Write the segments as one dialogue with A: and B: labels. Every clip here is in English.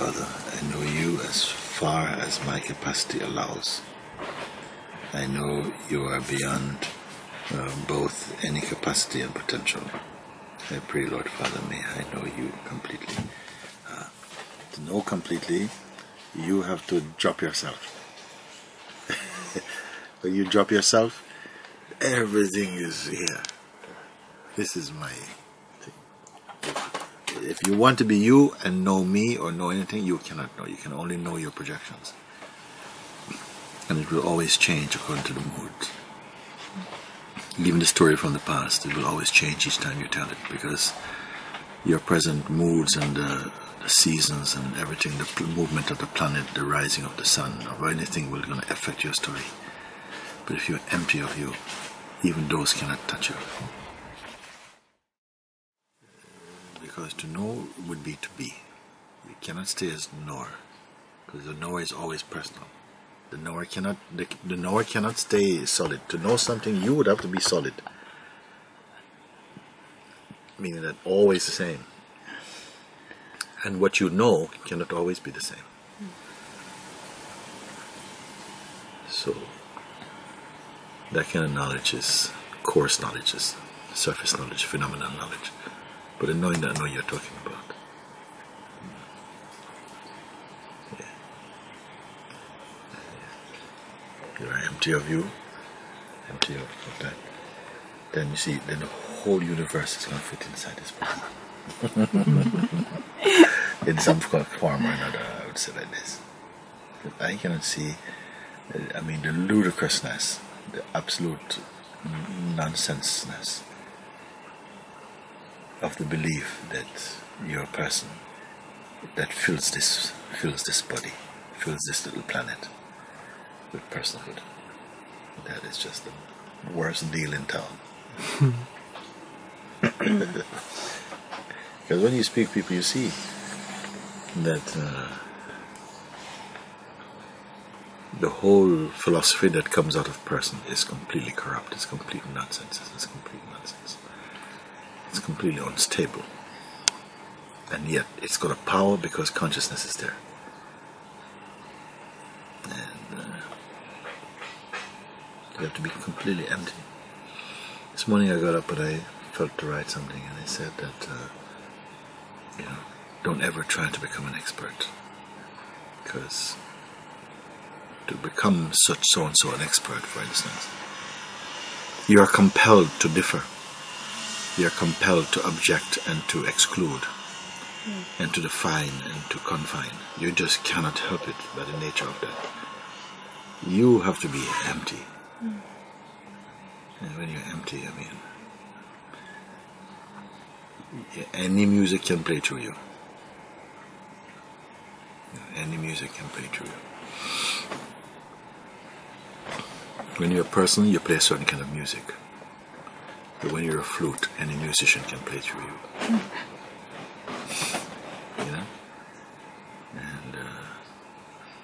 A: Father, I know you as far as my capacity allows. I know you are beyond both any capacity and potential. I pray, Lord Father, may I know you completely. To know completely, you have to drop yourself. When you drop yourself, everything is here. This is my thing. If you want to be you and know me or know anything, you cannot know. You can only know your projections. And it will always change according to the mood. Even the story from the past, it will always change each time you tell it, because your present moods and the seasons and everything, the movement of the planet, the rising of the sun, or anything will going to affect your story. But if you're empty of you, even those cannot touch you. Because to know would be to be. You cannot stay as knower, because the knower is always personal. The knower cannot stay solid. To know something, you would have to be solid, meaning that always the same. And what you know cannot always be the same. So that kind of knowledge is coarse knowledge, is surface knowledge, phenomenal knowledge. But the knowing that I know you're talking about. Yeah. You are empty of you, empty of that. Then you see, then the whole universe is going to fit inside this body. In some form or another, I would say like this. I cannot see, I mean, the ludicrousness, the absolute nonsenseness of the belief that you're a person that fills this body, fills this little planet with personhood. That is just the worst deal in town. Because when you speak to people, you see that the whole philosophy that comes out of person is completely corrupt. It's complete nonsense. It's complete nonsense. It's completely unstable. And yet it's got a power because consciousness is there. And you have to be completely empty. This morning I got up and I felt to write something, and I said that you know, don't ever try to become an expert, because to become such so-and-so an expert, for instance, you are compelled to differ. You are compelled to object and to exclude and to define and to confine. You just cannot help it by the nature of that. You have to be empty. And when you're empty, I mean, any music can play through you. Any music can play through you. When you're a person, you play a certain kind of music. But when you're a flute, any musician can play through you. You know?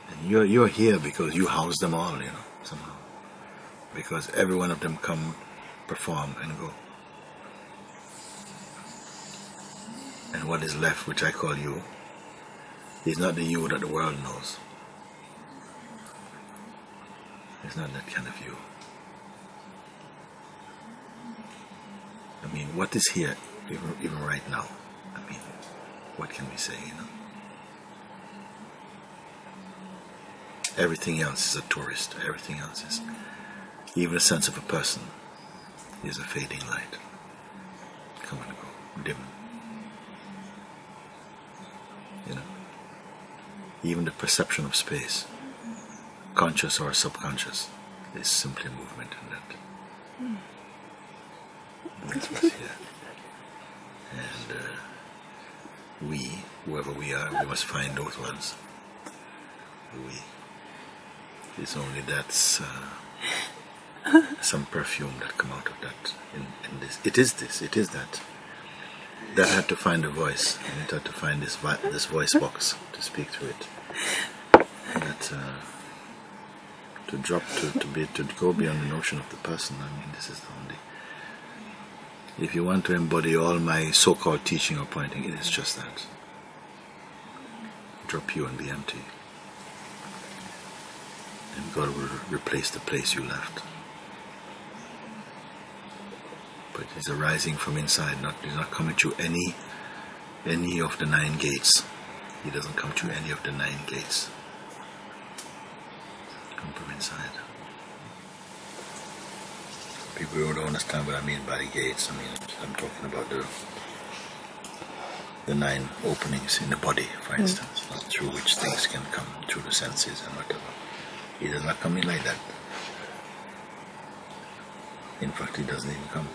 A: And you're here because you house them all, you know, somehow. Because every one of them come, perform, and go. And what is left, which I call you, is not the you that the world knows. It's not that kind of you. I mean, what is here, even right now? I mean, what can we say, you know? Everything else is a tourist. Everything else is, even the sense of a person is a fading light. Come and go, dim. You know? Even the perception of space, conscious or subconscious, is simply movement in that. That's what's here. And we, whoever we are, we must find those ones. We. It's only that's some perfume that come out of that. In this, it is this. It is that. That had to find a voice, and it had to find this voice box to speak to it. And that to go beyond the notion of the person. I mean, this is the only. If you want to embody all my so-called teaching or pointing, it is just that. drop you and be empty. And God will replace the place you left. But He's arising from inside. He's not coming through any of the 9 gates. He doesn't come through any of the 9 gates. Come from inside. People who don't understand what I mean by gates. I'm talking about the 9 openings in the body, for instance, through which things can come through the senses and whatever. He does not come in like that. In fact, He doesn't even come.